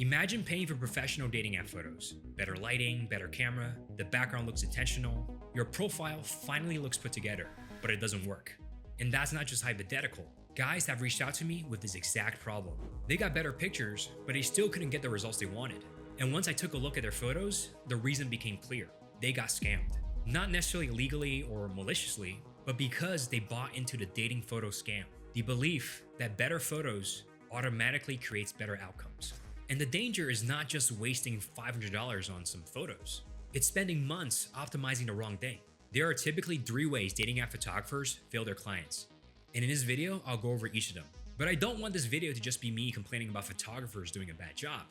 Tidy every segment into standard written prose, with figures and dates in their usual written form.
Imagine paying for professional dating app photos. Better lighting, better camera, the background looks intentional, your profile finally looks put together, but it doesn't work. And that's not just hypothetical. Guys have reached out to me with this exact problem. They got better pictures, but they still couldn't get the results they wanted. And once I took a look at their photos, the reason became clear. They got scammed. Not necessarily illegally or maliciously, but because they bought into the dating photo scam. The belief that better photos automatically creates better outcomes. And the danger is not just wasting $500 on some photos. It's spending months optimizing the wrong thing. There are typically 3 ways dating app photographers fail their clients. And in this video, I'll go over each of them. But I don't want this video to just be me complaining about photographers doing a bad job.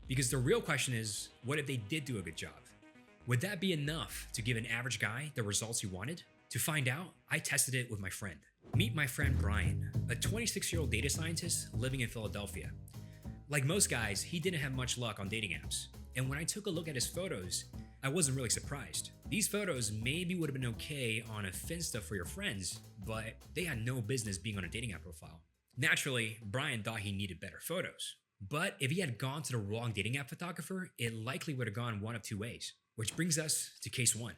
Because the real question is, what if they did do a good job? Would that be enough to give an average guy the results he wanted? To find out, I tested it with my friend. Meet my friend Brian, a 26-year-old data scientist living in Philadelphia. Like most guys, he didn't have much luck on dating apps. And when I took a look at his photos, I wasn't really surprised. These photos maybe would have been okay on a Finsta for your friends, but they had no business being on a dating app profile. Naturally, Brian thought he needed better photos. But if he had gone to the wrong dating app photographer, it likely would have gone one of 2 ways. Which brings us to case 1.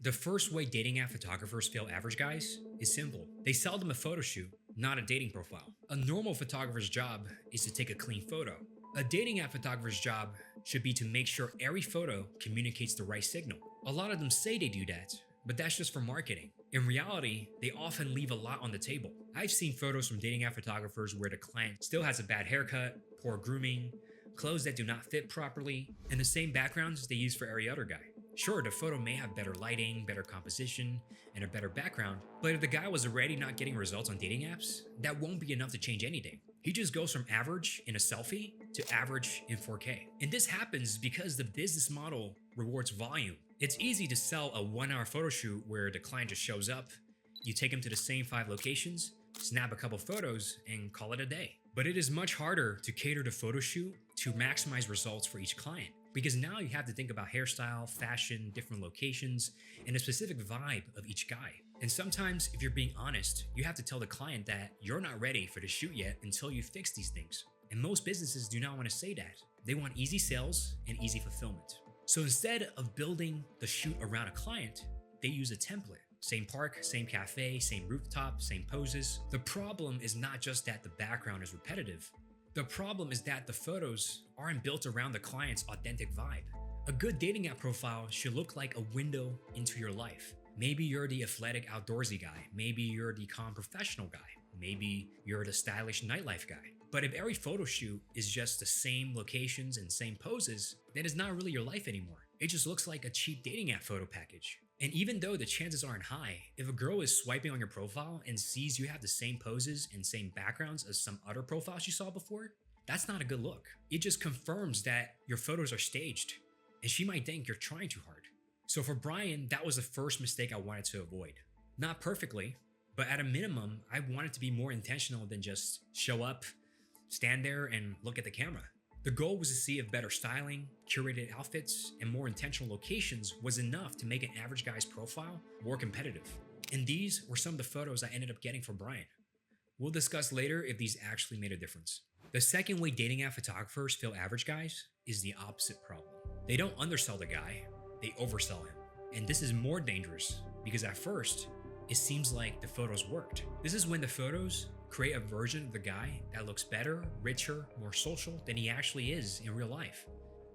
The first way dating app photographers fail average guys is simple. They sell them a photo shoot, not a dating profile. A normal photographer's job is to take a clean photo. A dating app photographer's job should be to make sure every photo communicates the right signal. A lot of them say they do that, but that's just for marketing. In reality, they often leave a lot on the table. I've seen photos from dating app photographers where the client still has a bad haircut, poor grooming, clothes that do not fit properly, and the same backgrounds they use for every other guy. Sure, the photo may have better lighting, better composition, and a better background, but if the guy was already not getting results on dating apps, that won't be enough to change anything. He just goes from average in a selfie to average in 4K. And this happens because the business model rewards volume. It's easy to sell a 1-hour photo shoot where the client just shows up, you take him to the same 5 locations, snap a couple photos, and call it a day. But it is much harder to cater the photo shoot to maximize results for each client. Because now you have to think about hairstyle, fashion, different locations, and a specific vibe of each guy. And sometimes, if you're being honest, you have to tell the client that you're not ready for the shoot yet until you fix these things. And most businesses do not want to say that. They want easy sales and easy fulfillment. So instead of building the shoot around a client, they use a template. Same park, same cafe, same rooftop, same poses. The problem is not just that the background is repetitive. The problem is that the photos aren't built around the client's authentic vibe. A good dating app profile should look like a window into your life. Maybe you're the athletic outdoorsy guy. Maybe you're the calm professional guy. Maybe you're the stylish nightlife guy. But if every photo shoot is just the same locations and same poses, then it's not really your life anymore. It just looks like a cheap dating app photo package. And even though the chances aren't high, if a girl is swiping on your profile and sees you have the same poses and same backgrounds as some other profiles she saw before, that's not a good look. It just confirms that your photos are staged, and she might think you're trying too hard. So for Brian, that was the first mistake I wanted to avoid. Not perfectly, but at a minimum, I wanted to be more intentional than just show up, stand there, and look at the camera. The goal was to see if better styling, curated outfits, and more intentional locations was enough to make an average guy's profile more competitive. And these were some of the photos I ended up getting for Brian. We'll discuss later if these actually made a difference. The second way dating app photographers fail average guys is the opposite problem. They don't undersell the guy, they oversell him. And this is more dangerous because at first, it seems like the photos worked. This is when the photos create a version of the guy that looks better, richer, more social than he actually is in real life.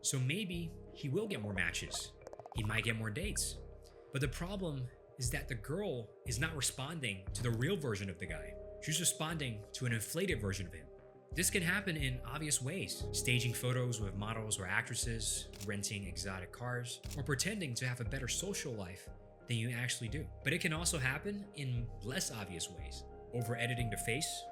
So maybe he will get more matches. He might get more dates. But the problem is that the girl is not responding to the real version of the guy. She's responding to an inflated version of him. This can happen in obvious ways: staging photos with models or actresses, renting exotic cars, or pretending to have a better social life than you actually do. But it can also happen in less obvious ways: over-editing the face,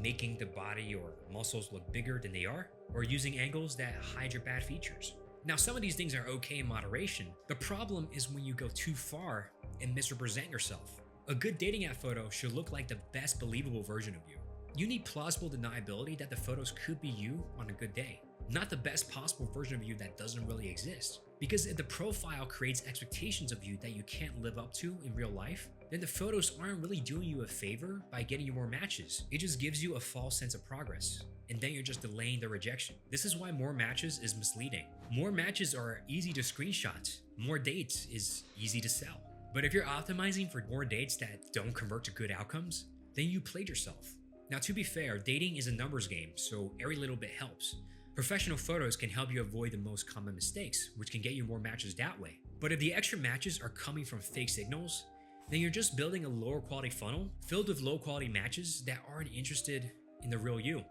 making the body or muscles look bigger than they are, or using angles that hide your bad features. Now, some of these things are okay in moderation. The problem is when you go too far and misrepresent yourself. A good dating app photo should look like the best believable version of you. You need plausible deniability that the photos could be you on a good day, not the best possible version of you that doesn't really exist. Because if the profile creates expectations of you that you can't live up to in real life, then the photos aren't really doing you a favor by getting you more matches. It just gives you a false sense of progress. and then you're just delaying the rejection. This is why more matches is misleading. More matches are easy to screenshot. More dates is easy to sell. But if you're optimizing for more dates that don't convert to good outcomes, then you played yourself. Now, to be fair, dating is a numbers game, so every little bit helps. Professional photos can help you avoid the most common mistakes, which can get you more matches that way. But if the extra matches are coming from fake signals, then you're just building a lower quality funnel filled with low quality matches that aren't interested in the real you.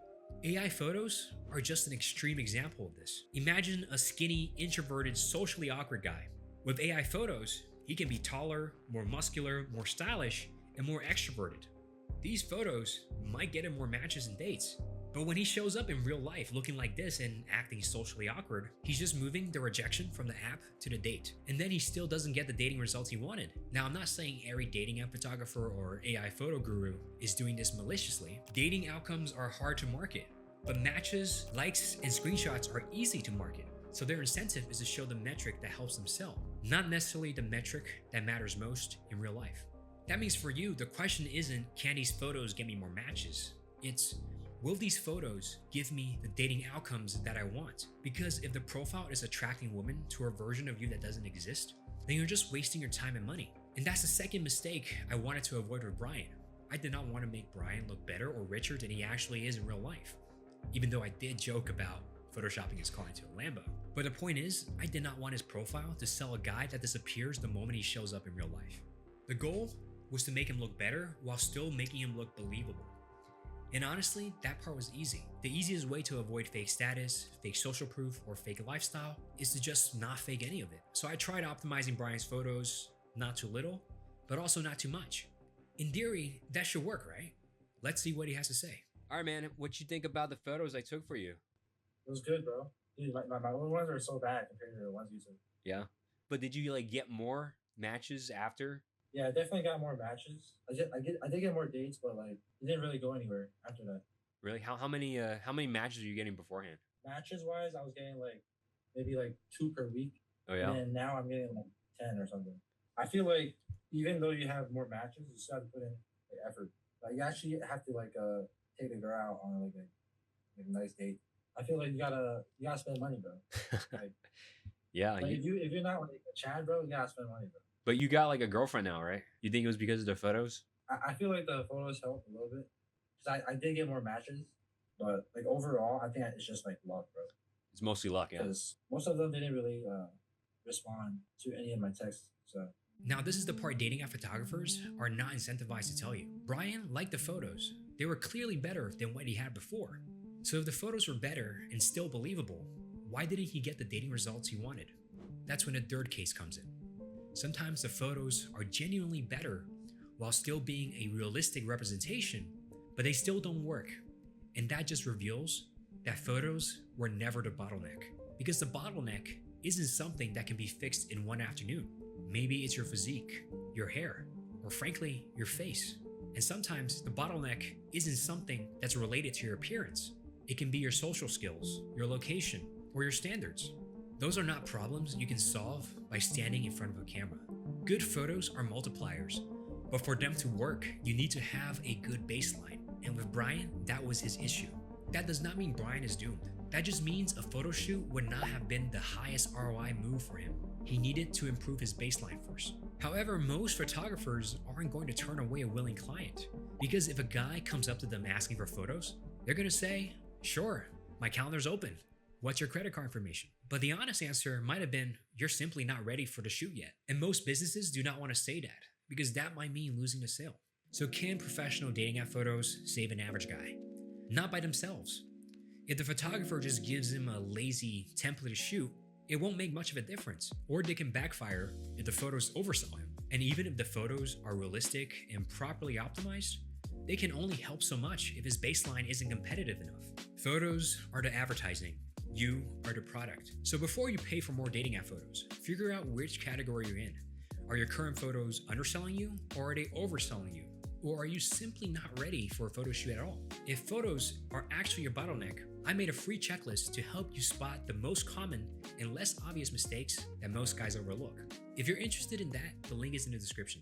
AI photos are just an extreme example of this. Imagine a skinny, introverted, socially awkward guy. With AI photos, he can be taller, more muscular, more stylish, and more extroverted. These photos might get him more matches and dates. But when he shows up in real life looking like this and acting socially awkward, he's just moving the rejection from the app to the date. And then he still doesn't get the dating results he wanted. Now, I'm not saying every dating app photographer or AI photo guru is doing this maliciously. Dating outcomes are hard to market, but matches, likes, and screenshots are easy to market. So their incentive is to show the metric that helps them sell, not necessarily the metric that matters most in real life. That means for you, the question isn't, can these photos get me more matches? It's, will these photos give me the dating outcomes that I want? Because if the profile is attracting women to a version of you that doesn't exist, then you're just wasting your time and money. And that's the second mistake I wanted to avoid with Brian. I did not want to make Brian look better or richer than he actually is in real life, even though I did joke about photoshopping his car into a Lambo. But the point is, I did not want his profile to sell a guy that disappears the moment he shows up in real life. The goal was to make him look better while still making him look believable. And honestly, that part was easy. The easiest way to avoid fake status, fake social proof, or fake lifestyle is to just not fake any of it. So I tried optimizing Brian's photos, not too little, but also not too much. In theory, that should work, right? Let's see what he has to say. All right, man, what you think about the photos I took for you? It was good, bro. Dude, my own ones are so bad compared to the ones you took. Yeah, but did you like get more matches after? Yeah, I definitely got more matches. I did get more dates, but like it didn't really go anywhere after that. Really? How many matches are you getting beforehand? Matches wise, I was getting like maybe like 2 per week. Oh yeah. And now I'm getting like 10 or something. I feel like even though you have more matches, you still have to put in the effort. Like you actually have to like take a girl out on like a nice date. I feel like you gotta spend money, bro. Like, yeah. like if you're not like a Chad, bro, you gotta spend money, bro. But you got like a girlfriend now, right? You think it was because of the photos? I feel like the photos helped a little bit because I did get more matches, but like overall, I think it's just like luck, bro. It's mostly luck, yeah. Because most of them didn't really respond to any of my texts. So now this is the part dating app photographers are not incentivized to tell you. Brian liked the photos. They were clearly better than what he had before. So if the photos were better and still believable, why didn't he get the dating results he wanted? That's when the third case comes in. Sometimes the photos are genuinely better while still being a realistic representation, but they still don't work. And that just reveals that photos were never the bottleneck. Because the bottleneck isn't something that can be fixed in one afternoon. Maybe it's your physique, your hair, or frankly, your face. And sometimes the bottleneck isn't something that's related to your appearance. It can be your social skills, your location, or your standards. Those are not problems you can solve by standing in front of a camera. Good photos are multipliers, but for them to work, you need to have a good baseline. And with Brian, that was his issue. That does not mean Brian is doomed. That just means a photo shoot would not have been the highest ROI move for him. He needed to improve his baseline first. However, most photographers aren't going to turn away a willing client, because if a guy comes up to them asking for photos, they're going to say, sure, my calendar's open. What's your credit card information? But the honest answer might have been, you're simply not ready for the shoot yet. And most businesses do not want to say that, because that might mean losing the sale. So can professional dating app photos save an average guy? Not by themselves. If the photographer just gives him a lazy template to shoot, it won't make much of a difference. Or they can backfire if the photos oversell him. And even if the photos are realistic and properly optimized, they can only help so much if his baseline isn't competitive enough. Photos are the advertising. You are the product. So before you pay for more dating app photos, figure out which category you're in. Are your current photos underselling you, or are they overselling you? Or are you simply not ready for a photo shoot at all? If photos are actually your bottleneck, I made a free checklist to help you spot the most common and less obvious mistakes that most guys overlook. If you're interested in that, the link is in the description.